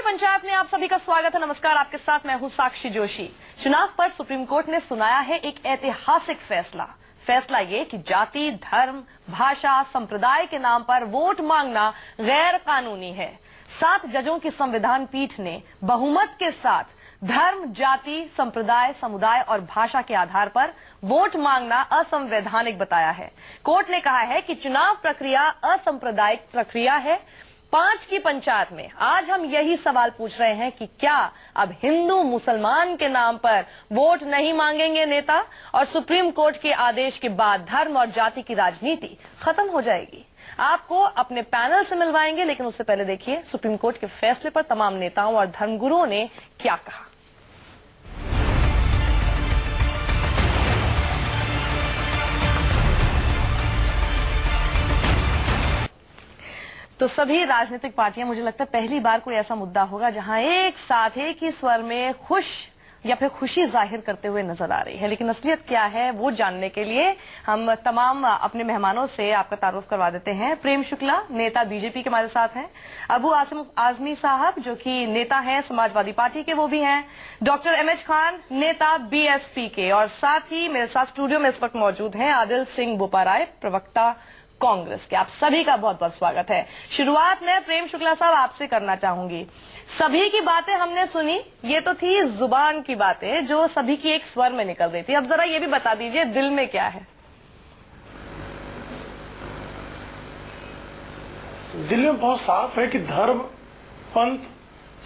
पंचायत में आप सभी का स्वागत है। नमस्कार, आपके साथ मैं हूं साक्षी जोशी। चुनाव पर सुप्रीम कोर्ट ने सुनाया है एक ऐतिहासिक फैसला ये कि जाति, धर्म, भाषा, संप्रदाय के नाम पर वोट मांगना गैर कानूनी है। 7 जजों की संविधान पीठ ने बहुमत के साथ धर्म, जाति, संप्रदाय, समुदाय और भाषा के आधार पर वोट मांगना असंवैधानिक बताया है। कोर्ट ने कहा है कि चुनाव प्रक्रिया असांप्रदायिक प्रक्रिया है। 5 की पंचायत में आज हम यही सवाल पूछ रहे हैं कि क्या अब हिंदू मुसलमान के नाम पर वोट नहीं मांगेंगे नेता, और सुप्रीम कोर्ट के आदेश के बाद धर्म और जाति की राजनीति खत्म हो जाएगी। आपको अपने पैनल से मिलवाएंगे, लेकिन उससे पहले देखिए सुप्रीम कोर्ट के फैसले पर तमाम नेताओं और धर्मगुरुओं ने क्या कहा। तो सभी राजनीतिक पार्टियां, मुझे लगता है पहली बार कोई ऐसा मुद्दा होगा जहां एक साथ एक ही स्वर में खुश या फिर खुशी जाहिर करते हुए नजर आ रही है। लेकिन असलियत क्या है वो जानने के लिए हम तमाम अपने मेहमानों से आपका तारुफ करवा देते हैं। प्रेम शुक्ला, नेता बीजेपी के हमारे साथ हैं। अबू आजमी साहब, जो कि नेता हैं समाजवादी पार्टी के, वो भी हैं। डॉक्टर MH खान, नेता BSP के। और साथ ही मेरे साथ स्टूडियो में इस वक्त मौजूद हैं आदिल सिंह बोपाराय, प्रवक्ता कांग्रेस के। आप सभी का बहुत बहुत स्वागत है। शुरुआत में प्रेम शुक्ला साहब आपसे करना चाहूंगी। सभी की बातें हमने सुनी, ये तो थी जुबान की बातें जो सभी की एक स्वर में निकल रही थी। अब जरा ये भी बता दीजिए दिल में क्या है। दिल में बहुत साफ है कि धर्म, पंथ,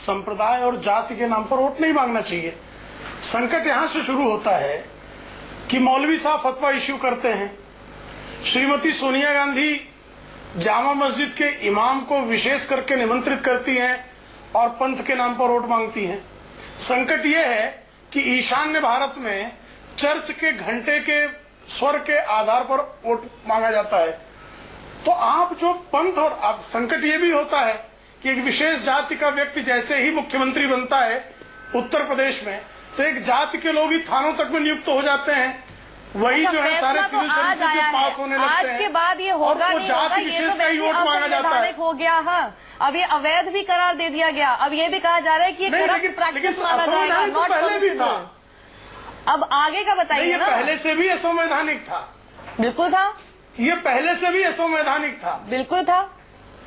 संप्रदाय और जाति के नाम पर वोट नहीं मांगना चाहिए। संकट यहां से शुरू होता है कि मौलवी साहब फतवा इश्यू करते हैं, श्रीमती सोनिया गांधी जामा मस्जिद के इमाम को विशेष करके निमंत्रित करती हैं और पंथ के नाम पर वोट मांगती हैं। संकट यह है कि ईशान्य भारत में चर्च के घंटे के स्वर के आधार पर वोट मांगा जाता है। तो आप जो पंथ, और आप संकट ये भी होता है कि एक विशेष जाति का व्यक्ति जैसे ही मुख्यमंत्री बनता है उत्तर प्रदेश में, तो एक जाति के लोग ही थानों तक में नियुक्त हो जाते हैं। वही जो है सारे सिविल सर्विस के पास होने लगते हैं। आज के बाद ये होगा नहीं होगा, ये तो असंवैधानिक हो गया। हाँ, अब ये अवैध भी करार दे दिया गया। अब ये भी कहा जा रहा है कि करप्ट प्रैक्टिस माना जाएगा, नॉट पॉलिटिकल। अब आगे का बताइए ना। पहले से भी असंवैधानिक था। बिल्कुल था। ये पहले से भी असंवैधानिक था। बिल्कुल था।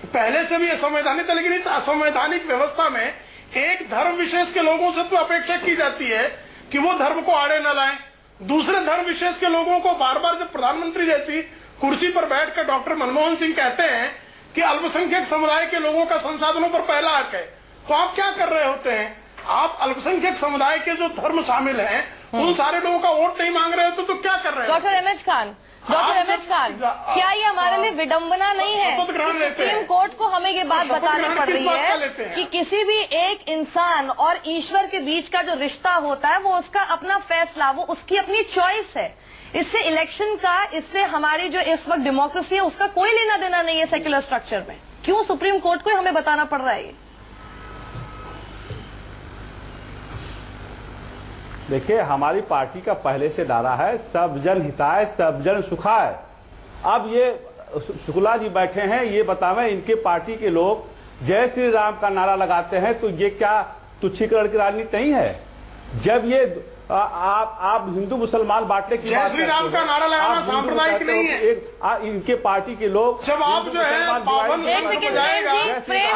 पहले से भी असंवैधानिक था। लेकिन इस असंवैधानिक व्यवस्था में एक धर्म विशेष के लोगों से तो अपेक्षा की जाती है कि वो धर्म को आड़े न लाएं। दूसरे धर्म विशेष के लोगों को बार बार जब प्रधानमंत्री जैसी कुर्सी पर बैठकर डॉक्टर मनमोहन सिंह कहते हैं कि अल्पसंख्यक समुदाय के लोगों का संसाधनों पर पहला हक है, तो आप क्या कर रहे होते हैं? आप अल्पसंख्यक समुदाय के जो धर्म शामिल हैं उन सारे लोगों का वोट नहीं मांग रहे होते तो क्या कर रहे हैं? डॉक्टर MH खान, क्या ये हमारे लिए विडंबना नहीं है कि सुप्रीम कोर्ट को हमें ये बात बतानी पड़ रही है कि किसी भी एक इंसान और ईश्वर के बीच का जो रिश्ता होता है वो उसका अपना फैसला, वो उसकी अपनी चॉइस है। इससे इलेक्शन का, इससे हमारी जो इस वक्त डेमोक्रेसी है उसका कोई लेना देना नहीं है सेक्युलर स्ट्रक्चर में। क्यों सुप्रीम कोर्ट को हमें बताना पड़ रहा है? देखिए, हमारी पार्टी का पहले से नारा है सब जन हिताय सब जन सुखाय। अब ये शुक्ला जी बैठे हैं, ये बतावें इनके पार्टी के लोग जय श्री राम का नारा लगाते हैं तो ये क्या तुच्छीकरण की राजनीति नहीं है? जब ये आप हिंदू मुसलमान बांटने की जय श्री राम का नारा लगाना सांप्रदायिक नहीं है। इनके पार्टी के लोग जब आप जो है प्रेम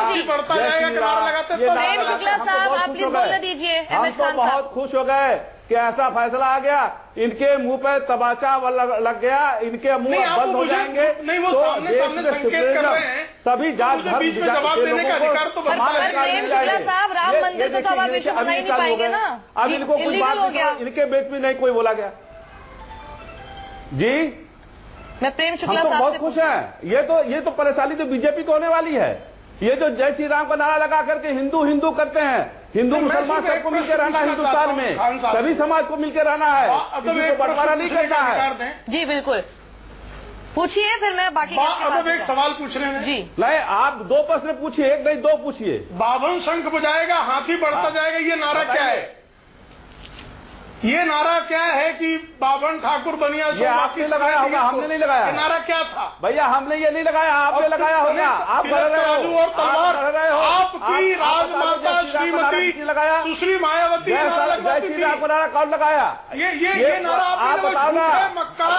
शुक्ला साहब, आप प्लीज बोलने दीजिए। हम तो बहुत खुश हो गए कि ऐसा फैसला आ गया। इनके मुंह पे तमाचा लग गया, इनके मुंह बंद हो जाएंगे। नहीं, वो सामने संकेत कर रहे हैं। सभी जात धर्म बीच में जवाब देने का अधिकार तो प्रेम शुक्ला साहब, राम मंदिर को तो अब आप इशू बना ही नहीं पाएंगे ना। अब इनको कुछ बात हो गया, इनके बीच में नहीं कोई बोला गया। जी, मैं प्रेम शुक्ला साहब बहुत खुश हैं। ये तो परेशानी तो बीजेपी को होने वाली है। ये जो जय श्री राम का नारा लगा करके हिंदू हिंदू करते हैं, हिंदू मुसलमान सबको मिलकर रहना है हिंदुस्तान में, सभी समाज को मिलकर रहना है, बंटवारा नहीं करना है। जी बिल्कुल, पूछिए फिर मैं बाकी अब एक सवाल पूछ रहे हैं। जी नहीं, आप 2 प्रश्न पूछिए, एक नहीं 2 पूछिए। बावन शंख बजाएगा हाथी बढ़ता जाएगा, ये नारा क्या है? ये नारा क्या है कि बावन ठाकुर बनिया ये आपने लगाया होगा, हमने नहीं लगाया। ये नारा क्या था? भैया हमने ये नहीं लगाया, आपने लगाया होगा। आप कर रहे राजू हो, और तलवार, आप कर रहे हो। आपकी राजमाता श्रीमती सुश्री मायावती आपको नारा कौन लगाया? ये नारा आप बताओ ना।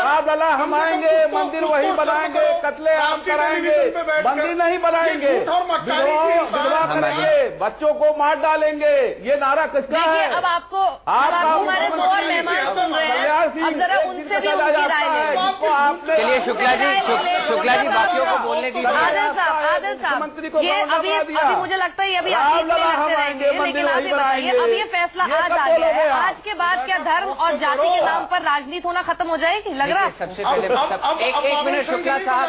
आप लला हम आएंगे, मंदिर वही बनाएंगे, कत्ले आम कराएंगे, मंदिर नहीं बनाएंगे, विधवा करेंगे, बच्चों को मार डालेंगे। ये नारा किसका देखिए, है? अब आपको हमारे दो और मेहमान सुन रहे हैं, अब जरा उनसे भी उनकी राय लें। चलिए शुक्ला जी बाकियों को बोलने दीजिए। आदिल साहब, ये अभी मुझे लगता है ये अभी अतीत में लगते रहेंगे, लेकिन आप ये बताइए, अब ये फैसला आज आ गया है, आज के बाद क्या धर्म और जाति के नाम पर राजनीति होना खत्म हो जाएगी? लग रहा है सबसे पहले एक मिनट शुक्ला साहब,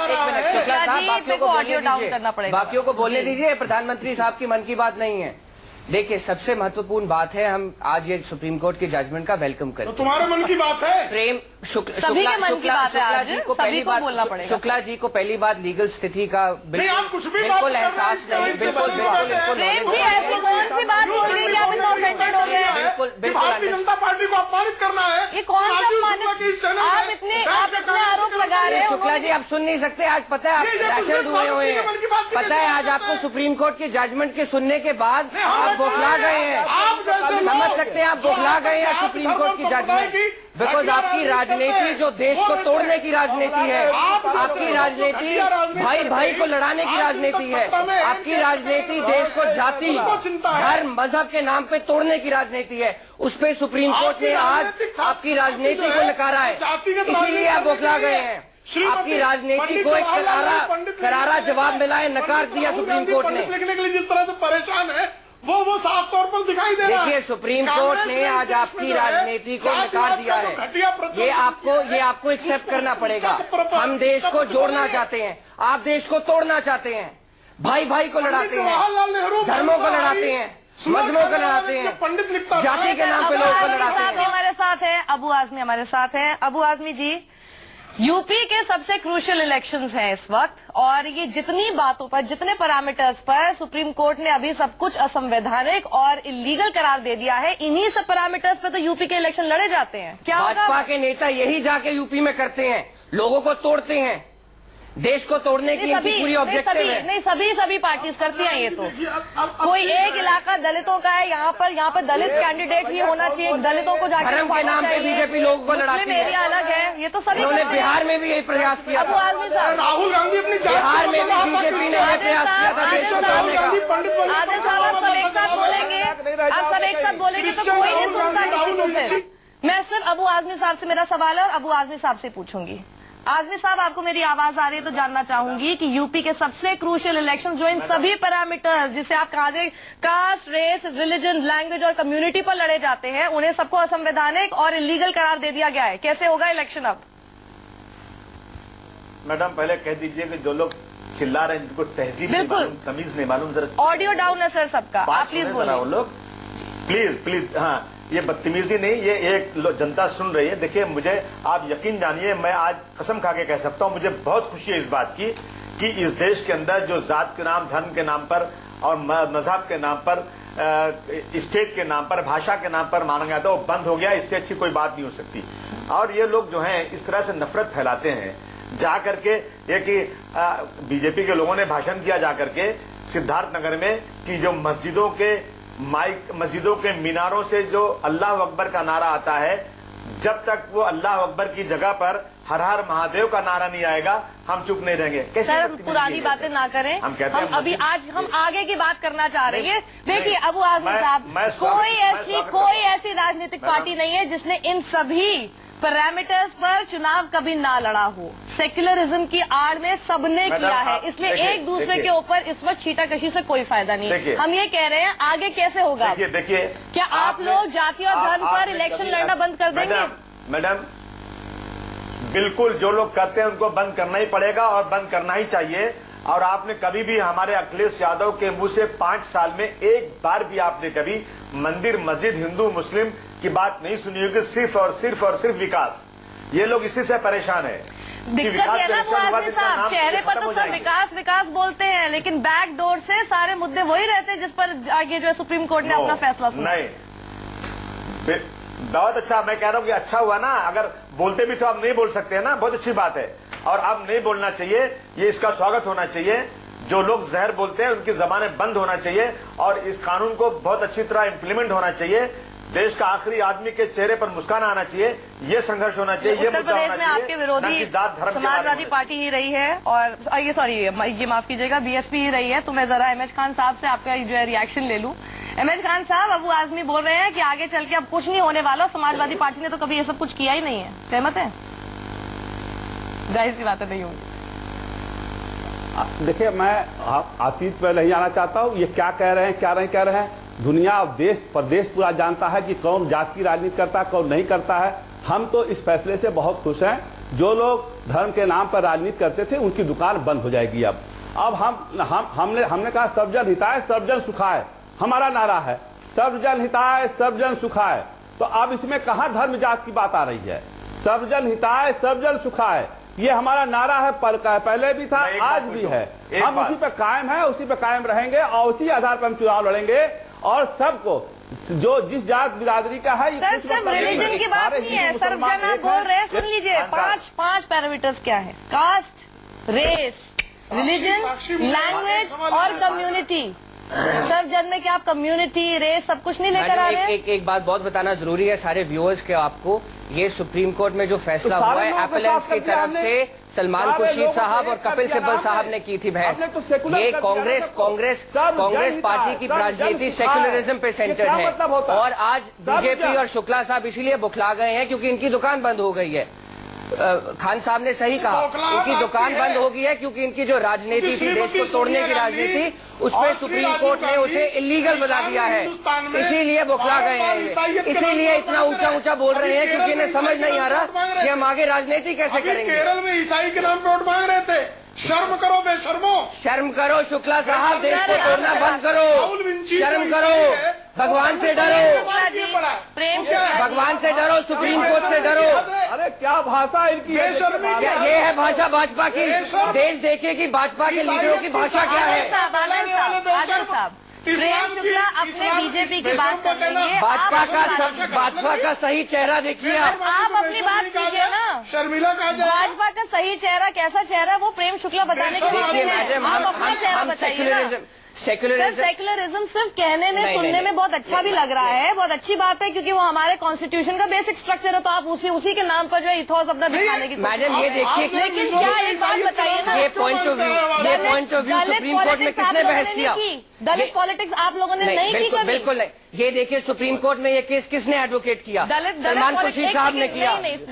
बाकियों को बोलने दीजिए, बाकियों को बोलने दीजिए। प्रधानमंत्री साहब की मन की बात नहीं है। देखिए, सबसे महत्वपूर्ण बात है, हम आज ये सुप्रीम कोर्ट के जजमेंट का वेलकम करें। तो तुम्हारे मन की बात है? प्रेम सभी के मन की बात है, आज सभी को बोलना पड़ेगा। शुक्ला जी को पहली बात लीगल स्थिति का बिल्कुल एहसास नहीं, बिल्कुल प्रेम जी ऐसी कौन सी बात बोल रही है कि आप इतना ऑफेंडेड हो गए? बिल्कुल भारतीय जनता पार्टी को अपमानित करना है। ये कौन सा अपमानित? आप इतने आरोप लगा रहे हैं। शुक्ला जी आप सुन नहीं सकते। आज पता है आप राशन डूबे हुए हैं, पता है आज आपको सुप्रीम कोर्ट के जजमेंट के सुनने के बाद आप बौखला गए हैं। समझ सकते हैं आप बौखला गए हैं सुप्रीम कोर्ट की जजमेंट, बिकॉज आपकी राजनीति जो देश को तोड़ने की राजनीति है, आपकी राजनीति भाई भाई को लड़ाने की राजनीति है, आपकी राजनीति देश को जाति धर्म मजहब के नाम पे तोड़ने की राजनीति है। उस पे सुप्रीम कोर्ट ने आज आपकी राजनीति को नकारा है, इसीलिए आप बौखला गए हैं। आपकी राजनीति को एक करारा जवाब मिला है, नकार दिया सुप्रीम कोर्ट ने। लिखने के लिए जिस तरह से परेशान है वो साफ तौर पर दिखाई दे रहा है। देखिए, सुप्रीम कोर्ट ने आज आपकी राजनीति को नकार दिया है। ये आपको एक्सेप्ट करना पड़ेगा। हम देश को जोड़ना चाहते हैं, आप देश को तोड़ना चाहते हैं। भाई भाई को लड़ाते हैं, धर्मों को लड़ाते हैं, मजहबों को लड़ाते हैं, पंडित लिखता जाति के नाम पे लोगों को लड़ाते हैं। हमारे साथ है अबू आजमी, हमारे साथ हैं अबू आजमी जी। यूपी के सबसे क्रूशियल इलेक्शंस हैं इस वक्त, और ये जितनी बातों पर, जितने पैरामीटर्स पर सुप्रीम कोर्ट ने अभी सब कुछ असंवैधानिक और इलीगल करार दे दिया है, इन्हीं सब पैरामीटर्स पर तो यूपी के इलेक्शन लड़े जाते हैं। क्या भाजपा के नेता यही जाके यूपी में करते हैं, लोगों को तोड़ते हैं, देश को तोड़ने की पूरी ऑब्जेक्टिव है। नहीं, सभी पार्टीज करती हैं ये तो। कोई एक इलाका दलितों का है, यहाँ पर दलित कैंडिडेट ही होना चाहिए, दलितों को जाकर धर्म के नाम पे बीजेपी लोगों को लड़ाती है। एरिया अलग है, ये तो सभी। उन्होंने बिहार में भी यही प्रयास किया। अबू आजमी साहब, राहुल गांधी अपनी बिहार में भी बीजेपी ने यह प्रयास किया था देश को तोड़ने का। आदिल साहब, आप सब एक साथ बोलेंगे, आप सब एक साथ बोलेंगे तो कोई नहीं सुनता किसी को। फिर मैं सिर्फ अबू आजमी साहब से मेरा सवाल है और अबू आजमी साहब से पूछूंगी। आजमी साहब, आपको मेरी आवाज आ रही है तो जानना चाहूंगी कि यूपी के सबसे क्रूशियल इलेक्शन जो इन सभी पैरामीटर्स, जिसे आप कहा जाए कास्ट, रेस, रिलीजन, लैंग्वेज और कम्युनिटी पर लड़े जाते हैं, उन्हें सबको असंवैधानिक और इलीगल करार दे दिया गया है। कैसे होगा इलेक्शन अब? मैडम पहले कह दीजिए कि जो लोग चिल्ला रहे हैं जिनको तहजीब नहीं मालूम, तमीज नहीं मालूम, जरा ऑडियो डाउन है सर सबका, आप प्लीज बोलिए। वो लोग प्लीज हाँ, ये बदतमीजी नहीं, ये एक जनता सुन रही है। देखिए, मुझे आप यकीन जानिए, मैं आज कसम खा के कह सकता हूँ, मुझे बहुत खुशी है इस बात की कि इस देश के अंदर जो जात के नाम, धर्म के नाम पर और मजहब के नाम पर, स्टेट के नाम पर, भाषा के नाम पर माना गया था, वो बंद हो गया। इससे अच्छी कोई बात नहीं हो सकती। और ये लोग जो हैं इस तरह से नफरत फैलाते हैं जा करके, ये कि बीजेपी के लोगों ने भाषण किया जा करके सिद्धार्थ नगर में कि जो मस्जिदों के मीनारों से जो अल्लाह अकबर का नारा आता है, जब तक वो अल्लाह अकबर की जगह पर हर हर महादेव का नारा नहीं आएगा, हम चुप नहीं रहेंगे। कैसे सर, पुरानी बातें ना करें, हम अभी आज हम आगे की बात करना चाह रहे हैं। देखिए अबू आजमी साहब, कोई ऐसी राजनीतिक पार्टी नहीं है जिसने इन सभी पैरामीटर्स पर चुनाव कभी ना लड़ा हो। सेक्युलरिज्म की आड़ में सबने किया है, इसलिए एक दूसरे के ऊपर इस वक्त छीटाकशी से कोई फायदा नहीं। हम ये कह रहे हैं, आगे कैसे होगा? देखिए, क्या आप लोग जाति और धर्म पर इलेक्शन लड़ना बंद कर देंगे? मैडम, बिल्कुल, जो लोग करते हैं उनको बंद करना ही पड़ेगा और बंद करना ही चाहिए। और आपने कभी भी हमारे अखिलेश यादव के मुंह से 5 साल में एक बार भी आपने कभी मंदिर, मस्जिद, हिंदू मुस्लिम की बात नहीं सुनी होगी। सिर्फ और सिर्फ विकास। ये लोग इसी से परेशान है। दिक्कत है ना वो आदमी साहब, चेहरे पर तो सब विकास बोलते हैं, लेकिन बैक डोर से सारे मुद्दे वही रहते हैं जिस पर आगे जो है सुप्रीम कोर्ट ने अपना फैसला सुना। नहीं, बहुत अच्छा, मैं कह रहा हूँ कि अच्छा हुआ ना, अगर बोलते भी तो आप नहीं बोल सकते हैं ना, बहुत अच्छी बात है। और अब नहीं बोलना चाहिए, ये इसका स्वागत होना चाहिए। जो लोग जहर बोलते हैं उनकी जबानें बंद होना चाहिए और इस कानून को बहुत अच्छी तरह इंप्लीमेंट होना चाहिए। देश का आखिरी आदमी के चेहरे पर मुस्कान आना चाहिए, ये संघर्ष होना चाहिए। ये उत्तर प्रदेश में आपके विरोधी समाजवादी पार्टी ही रही है और ये माफ कीजिएगा बीएसपी ही रही है। तो मैं जरा एमएच खान साहब से आपका जो है रिएक्शन ले लूं। एमएच खान साहब, अबू आजमी बोल रहे हैं कि आगे चल के अब कुछ नहीं होने वाला, समाजवादी पार्टी ने तो कभी ये सब कुछ किया ही नहीं है, सहमत है? जाहिर सी बात नहीं होगी। देखिए, मैं अतीत पे नहीं आना चाहता हूँ। ये क्या कह रहे हैं, क्या नहीं कह रहे हैं, दुनिया और देश प्रदेश पूरा जानता है कि कौन जात की राजनीति करता है, कौन नहीं करता है। हम तो इस फैसले से बहुत खुश हैं। जो लोग धर्म के नाम पर राजनीति करते थे उनकी दुकान बंद हो जाएगी। अब हमने कहा सर्वजन हिताय सर्वजन सुखाय, हमारा नारा है सर्वजन हिताय सर्वजन सुखाय। तो अब इसमें कहां धर्म जात की बात आ रही है? सर्वजन हिताय सर्वजन सुखाय ये हमारा नारा है, पहले भी था, आज भी है। हम उसी पे कायम है, उसी पे कायम रहेंगे और उसी आधार पर हम चुनाव लड़ेंगे। और सबको जो जिस जात बिरादरी का है, सर सिर्फ रिलीजन की बात नहीं है, सर्वजन आप बोल रहे हैं, सुन लीजिए। पांच पैरामीटर्स क्या है? कास्ट, रेस, रिलीजन, लैंग्वेज और कम्युनिटी। सर्वजन में क्या आप कम्युनिटी, रेस सब कुछ नहीं लेकर आ रहे हैं? एक बात बहुत बताना जरूरी है सारे व्यूअर्स के आपको। ये सुप्रीम कोर्ट में जो फैसला हुआ है एपेलेंट्स की तरफ से सलमान खुर्शीद साहब और कपिल सिब्बल साहब ने की थी बहस। ये कांग्रेस पार्टी की राजनीति सेक्युलरिज्म पे सेंटर्ड है और आज बीजेपी और शुक्ला साहब इसीलिए बुखला गए हैं क्योंकि इनकी दुकान बंद हो गई है। खान साहब ने सही कहा, इनकी दुकान बंद हो गई है क्योंकि इनकी जो राजनीति थी, देश को तोड़ने की राजनीति, उसमें सुप्रीम कोर्ट ने उसे इलीगल बना दिया है। इसीलिए बुखला गए हैं, इसीलिए इतना ऊंचा बोल रहे हैं क्योंकि इन्हें समझ नहीं आ रहा कि हम आगे राजनीति कैसे करेंगे। केरल में ईसाई के नाम पे वोट मांग रहे थे। शर्म करो बेशर्मो, शर्म करो शुक्ला साहब, देश को तोड़ना बंद करो, शर्म करो, भगवान से डरो, भगवान से डरो, सुप्रीम कोर्ट से डरो। अरे क्या भाषा इनकी, ये है भाषा भाजपा की। देश देखे कि भाजपा के लीडरों की भाषा क्या है। प्रेम शुक्ला अपने बीजेपी की बात कर रही है, भाजपा का सही चेहरा देखिए। आप अपनी बात कीजिए ना। शर्मिला का भाजपा का सही चेहरा कैसा चेहरा, वो प्रेम शुक्ला बताने के लिए आप अपना चेहरा बताइए। सेक्युलरिज्म सिर्फ कहने में सुनने में बहुत अच्छा भी लग रहा है, बहुत अच्छी बात है क्योंकि वो हमारे कॉन्स्टिट्यूशन का बेसिक स्ट्रक्चर है। तो आप उसी के नाम पर जो इथोस अपना दिखाने की मैडम ये देखिए, लेकिन क्या एक बात बताइए ना, ये point of view supreme court में किसने बहस किया? दलित पॉलिटिक्स आप लोगों ने नहीं की कभी? बिल्कुल नहीं। ये देखिए सुप्रीम कोर्ट में ये केस किसने एडवोकेट किया? सलमान खुर्शीद साहब ने किया,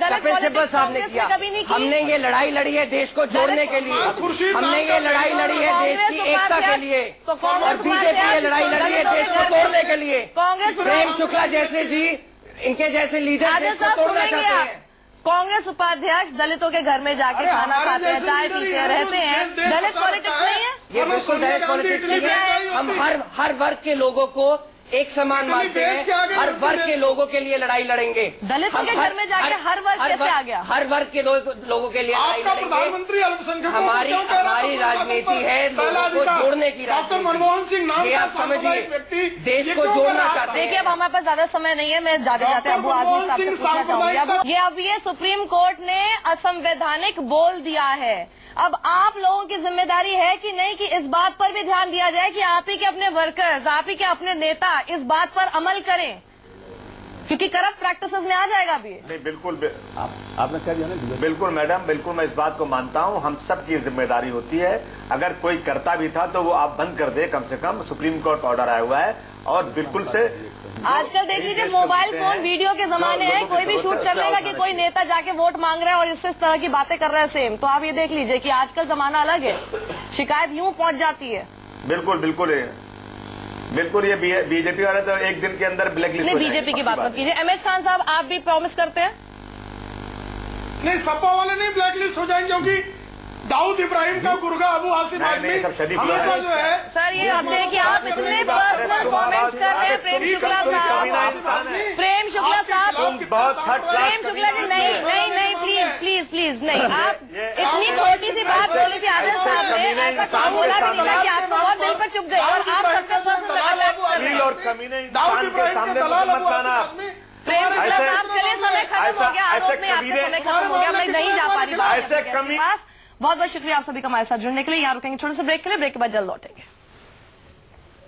कपिल सिब्बल साहब ने किया। हमने ये लड़ाई लड़ी है देश को जोड़ने के लिए, हमने ये लड़ाई लड़ी है देश की एकता के लिए, और बीजेपी ये लड़ाई लड़ी है देश को तोड़ने के लिए। प्रेम शुक्ला जैसे जी, इनके जैसे लीडर देश को तोड़ना चाहते हैं। कांग्रेस उपाध्यक्ष दलितों के घर में जाके खाना खाते हैं, चाय पीते हैं, रहते हैं। दलित पॉलिटिक्स नहीं है ये, बिल्कुल दलित पॉलिटिक्स नहीं है। हम हर वर्ग के लोगों को एक समान मानते हैं, हर वर्ग के लोगों के लिए लड़ाई लड़ेंगे। दलितों के घर में जाके हर वर्ग कैसे आ गया? हर वर्ग के लोगों के लिए लड़ाई लड़ेंगे। हमारी राजनीति है लोगों को जोड़ने की राजनीति। ये आप समझिए, देश को जोड़ना चाहते हैं। देखिए अब हमारे पास ज्यादा समय नहीं है, मैं जाते अबू आजमी साहब से पूछना चाहूंगी। अब ये सुप्रीम कोर्ट ने असंवैधानिक बोल दिया है। अब आप लोगों की जिम्मेदारी है कि नहीं कि इस बात पर भी ध्यान दिया जाए कि आप ही के अपने वर्कर्स, आप ही के अपने नेता इस बात पर अमल करें, क्योंकि करप्ट प्रैक्टिसेस में आ जाएगा अभी। नहीं बिल्कुल आपने कह दिया ना। बिल्कुल मैडम, बिल्कुल मैं इस बात को मानता हूं, हम सब की जिम्मेदारी होती है। अगर कोई करता भी था तो वो आप बंद कर दे, कम से कम सुप्रीम कोर्ट ऑर्डर आया हुआ है। और बिल्कुल से आजकल देख लीजिए मोबाइल फोन वीडियो के जमाने हैं, कोई भी शूट कर लेगा कि कोई नेता जाके वोट मांग रहा है और इससे इस तरह की बातें कर रहा है सेम। तो आप ये देख लीजिए कि आजकल जमाना अलग है, शिकायत यूं पहुंच जाती है। बिल्कुल ये बीजेपी वाले तो एक दिन के अंदर ब्लैक लिस्ट। नहीं बीजेपी की बात मत कीजिए। एमएच खान साहब आप भी प्रॉमिस करते हैं? नहीं, सपा वाले नहीं ब्लैक लिस्ट हो जाएंगे क्योंकि दाऊद इब्राहिम का गुर्गा अबू आसिम आदमी हमेशा जो है। सर ये अब देखिए आप इतने पर्सनल कमेंट्स कर रहे हैं प्रेम शुक्ला साहब। प्रेम शुक्ला साहब, प्रेम शुक्ला जी नहीं प्लीज नहीं। आप इतनी छोटी सी बात बोली थी आदिल साहब ने, ऐसा बोला भी नहीं था कि आपको बहुत दिल पर चुप गई और आप सबके पर्सनल अटैक्स कर रहे हैं। और कमीने इंसान के सामने मत लाना। प्रेम शुक्ला साहब, चलिए समय खत्म हो गया, आरोप में आपका समय खत्म हो गया, मैं नहीं जा पा रही बात ऐसे करने के कमी- पास। बहुत बहुत शुक्रिया आप सभी का हमारे साथ जुड़ने के लिए। यहाँ रुकेंगे छोटे से ब्रेक के लिए, ब्रेक के बाद जल्द लौटेंगे।